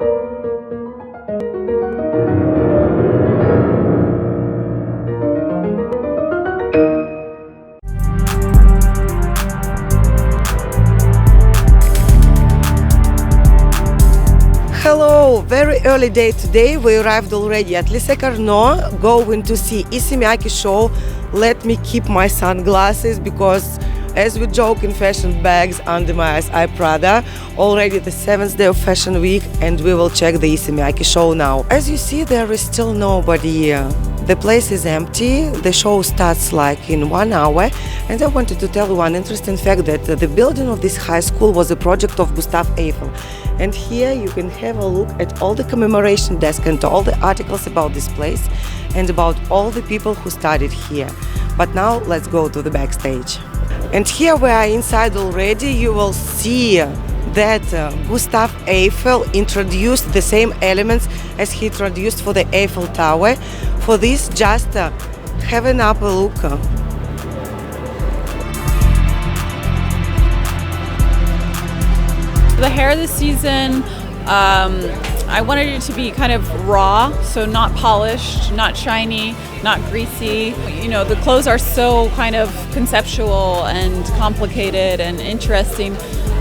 Hello, very early day today. We arrived already at Lycée Carnot, going to see ISSEY MIYAKE show. Let me keep my sunglasses because, as we joke in fashion bags under my eyes, I Prada. Already the 7th day of Fashion Week, and we will check the ISSEY MIYAKE show now. As you see, there is still nobody here. The place is empty. The show starts like in 1 hour, and I wanted to tell you one interesting fact that the building of this high school was a project of Gustav Eiffel. And here you can have a look at all the commemoration desk and all the articles about this place and about all the people who studied here. But now let's go to the backstage. And here we are inside already. You will see that Gustav Eiffel introduced the same elements as he introduced for the Eiffel Tower. For this, just have an up a look. The hair this season, I wanted it to be kind of raw, so not polished, not shiny, not greasy. You know, the clothes are so kind of conceptual and complicated and interesting.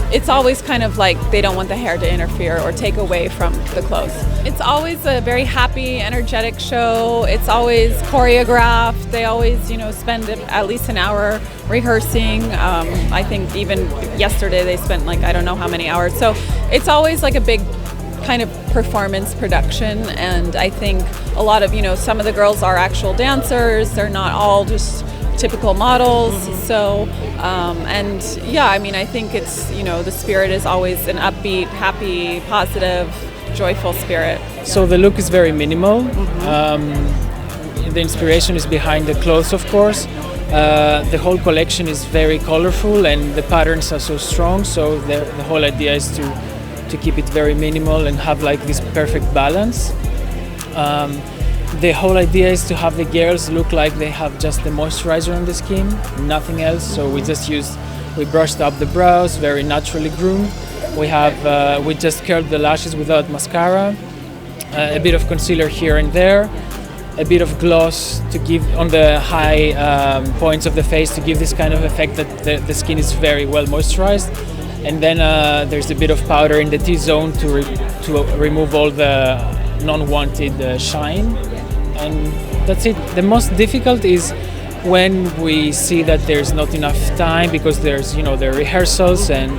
It's always kind of like they don't want the hair to interfere or take away from the clothes. It's always a very happy, energetic show. It's always choreographed. They always, spend at least an hour rehearsing. I think even yesterday they spent like I don't know how many hours. So it's always like a big kind of performance production, and I think a lot of, some of the girls are actual dancers. They're not all just typical models. So I think it's, the spirit is always an upbeat, happy, positive, joyful spirit. So the look is very minimal. The inspiration is behind the clothes, of course. The whole collection is very colorful and the patterns are so strong, so the whole idea is to keep it very minimal and have like this perfect balance. The whole idea is to have the girls look like they have just the moisturizer on the skin, nothing else. So we brushed up the brows, very naturally groomed. We just curled the lashes without mascara, a bit of concealer here and there, a bit of gloss to give on the high points of the face to give this kind of effect that the skin is very well moisturized. And then there's a bit of powder in the T-zone to remove all the non-wanted shine. And that's it. The most difficult is when we see that there's not enough time because there's, the rehearsals and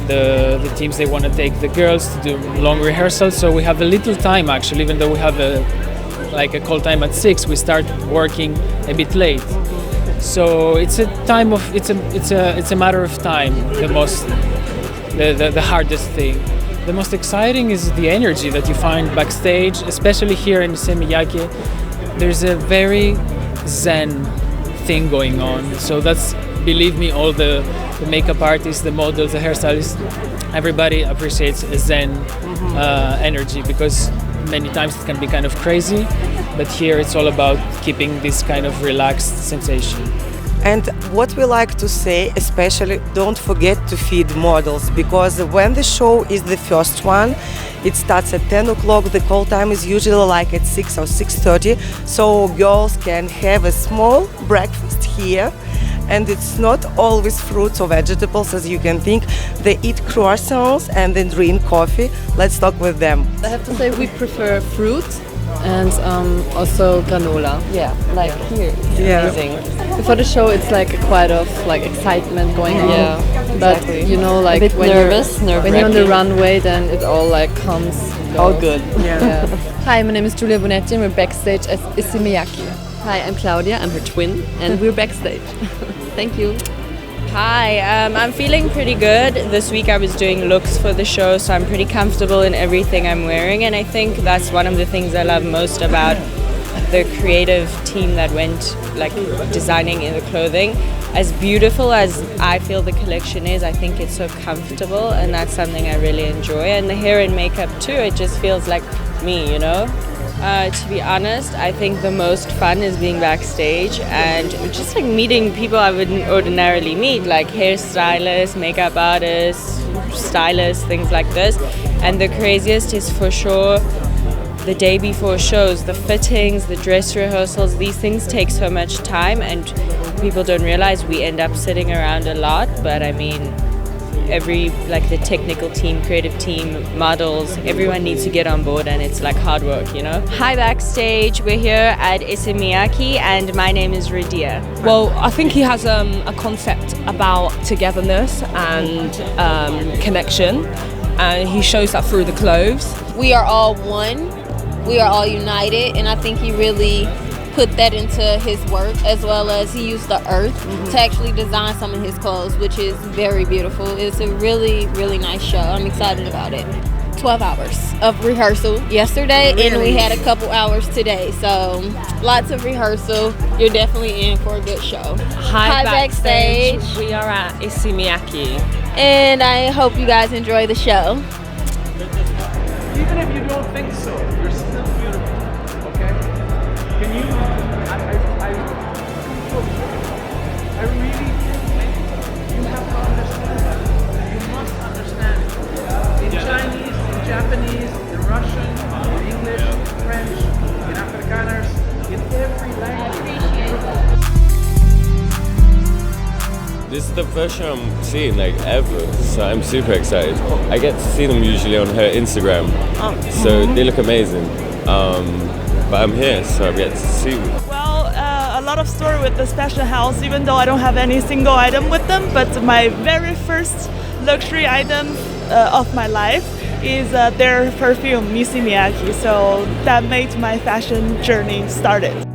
the teams, they want to take the girls to do long rehearsals. So we have a little time actually, even though we have a call time at 6, we start working a bit late. So it's a matter of time. The hardest thing. The most exciting is the energy that you find backstage, especially here in ISSEY MIYAKE. There's a very zen thing going on. So that's, believe me, all the makeup artists, the models, the hairstylists, everybody appreciates a zen energy because many times it can be kind of crazy, but here it's all about keeping this kind of relaxed sensation. And what we like to say, especially, don't forget to feed models, because when the show is the first one, it starts at 10 o'clock. The call time is usually like at 6 or 6:30, so girls can have a small breakfast here. And it's not always fruits or vegetables, as you can think. They eat croissants and then drink coffee. Let's talk with them. I have to say we prefer fruit and also granola. Yeah, like here. Yeah. Amazing. Before the show, it's like quite of like excitement going on. Yeah, But exactly. like a bit when when you're on the runway, then it all like comes. All good. Yeah. Hi, my name is Julia Bonetti and we're backstage at ISSEY MIYAKE. Hi, I'm Claudia. I'm her twin, and we're backstage. Thank you. Hi, I'm feeling pretty good. This week I was doing looks for the show, so I'm pretty comfortable in everything I'm wearing, and I think that's one of the things I love most about the creative team that went like designing in the clothing. As beautiful as I feel the collection is, I think it's so comfortable, and that's something I really enjoy. And the hair and makeup too, it just feels like me, To be honest, I think the most fun is being backstage and just like meeting people I wouldn't ordinarily meet, like hairstylists, makeup artists, stylists, things like this. And the craziest is for sure the day before shows, the fittings, the dress rehearsals. These things take so much time, and people don't realize we end up sitting around a lot. But I mean, the technical team, creative team, models, everyone needs to get on board, and it's like hard work, you know. Hi Backstage, we're here at ISSEY MIYAKE and my name is Radia. Well, I think he has a concept about togetherness and connection, and he shows that through the clothes. We are all one, we are all united, and I think he really put that into his work, as well as he used the earth to actually design some of his clothes, which is very beautiful. It's a really, really nice show. I'm excited about it. 12 hours of rehearsal yesterday, and we had a couple hours today, so lots of rehearsal. You're definitely in for a good show. Hi Backstage. We are at ISSEY MIYAKE. And I hope you guys enjoy the show. Even if you don't think so, you're still beautiful, okay? Can you, I really think you have to understand that. You must understand it. In Chinese, in Japanese, in Russian, in English, French, in Afrikaners, in every language. This is the first show I'm seeing ever, so I'm super excited. I get to see them usually on her Instagram, so they look amazing. But I'm here, so I get to see them. Well, a lot of story with the special house, even though I don't have any single item with them, but my very first luxury item of my life is their perfume, ISSEY MIYAKE, so that made my fashion journey started.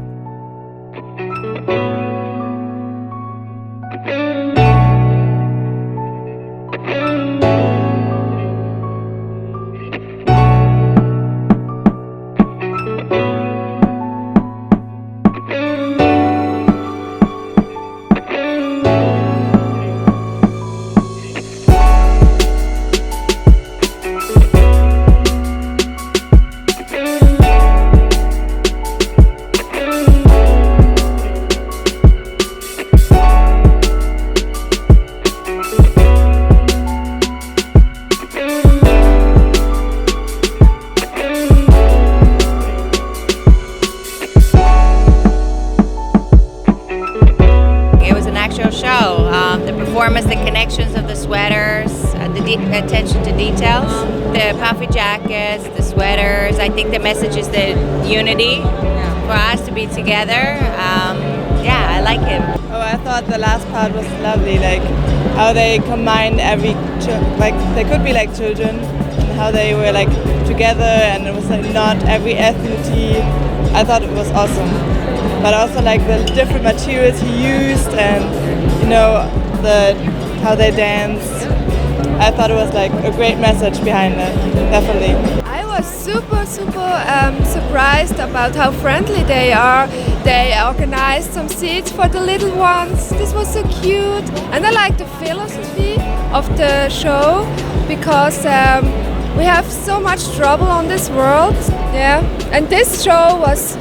The connections of the sweaters, the attention to details, the puffy jackets, the sweaters. I think the message is the unity for us to be together. I like him. Oh, I thought the last part was lovely, how they combined they could be like children, and how they were together, and it was not every ethnicity. I thought it was awesome, but also the different materials he used, and how they danced. I thought it was a great message behind it, definitely. I was super surprised about how friendly they are. They organized some seats for the little ones. This was so cute, and I like the philosophy of the show, because we have so much trouble on this world, and this show was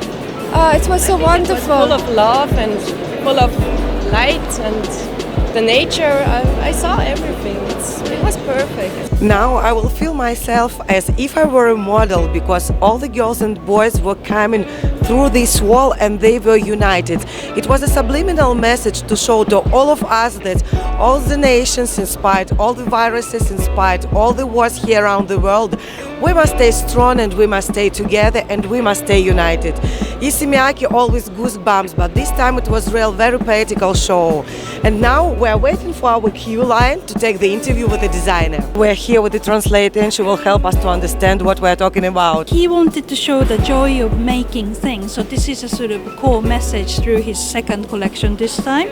it was so wonderful. It was full of love and full of light and the nature. I saw everything. It was perfect. Now I will feel myself as if I were a model, because all the girls and boys were coming through this wall and they were united. It was a subliminal message to show to all of us that all the nations, in spite all the viruses, in spite all the wars here around the world, we must stay strong and we must stay together and we must stay united. ISSEY MIYAKE always goosebumps, but this time it was real, very poetical show. And now we're waiting for our queue line to take the interview with the designer. We're here with the translator and she will help us to understand what we're talking about. He wanted to show the joy of making things, so this is a sort of core message through his second collection this time.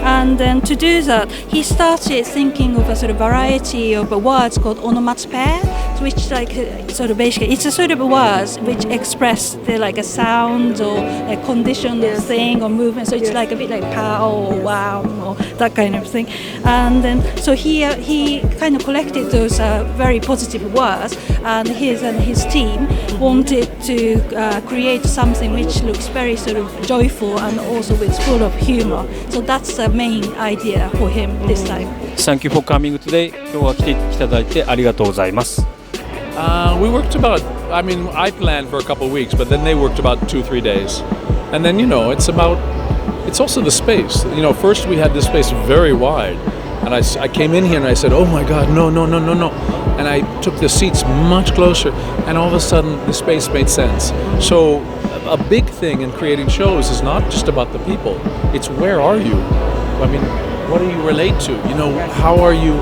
And then to do that, he started thinking of a sort of variety of words called onomatopoeia, which basically it's a sort of words which express a sound or a condition of thing or movement. So it's a bit like pow or wow or that kind of thing. And then so he kind of collected those very positive words, and his team wanted to create something which looks very sort of joyful and also with full of humor. So that's the main idea for him this time. Thank you for coming today. 今日は来ていただいてありがとうございます。We worked about, I planned for a couple of weeks, but then they worked about 2-3 days. And then, it's also the space. First we had this space very wide. And I came in here and I said, oh my God, no. And I took the seats much closer, and all of a sudden the space made sense. So a big thing in creating shows is not just about the people, it's where are you? What do you relate to? How are you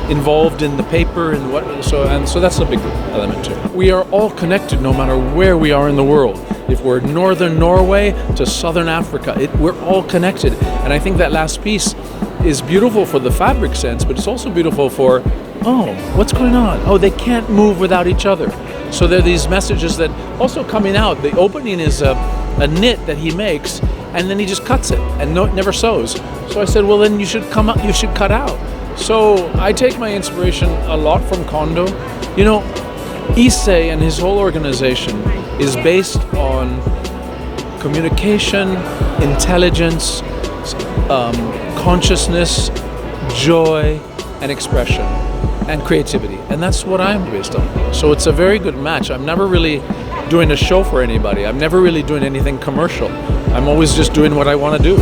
involved in the paper and what? So that's a big element too. We are all connected no matter where we are in the world. If we're northern Norway to southern Africa, we're all connected. And I think that last piece is beautiful for the fabric sense, but it's also beautiful for, what's going on? Oh, they can't move without each other. So there are these messages that also coming out. The opening is a knit that he makes, and then he just cuts it and never sews. So I said, well, then you should cut out. So I take my inspiration a lot from Kondo. ISSEY and his whole organization is based on communication, intelligence, consciousness, joy, and expression, and creativity. And that's what I'm based on. So it's a very good match. I'm never really doing a show for anybody. I'm never really doing anything commercial. I'm always just doing what I want to do.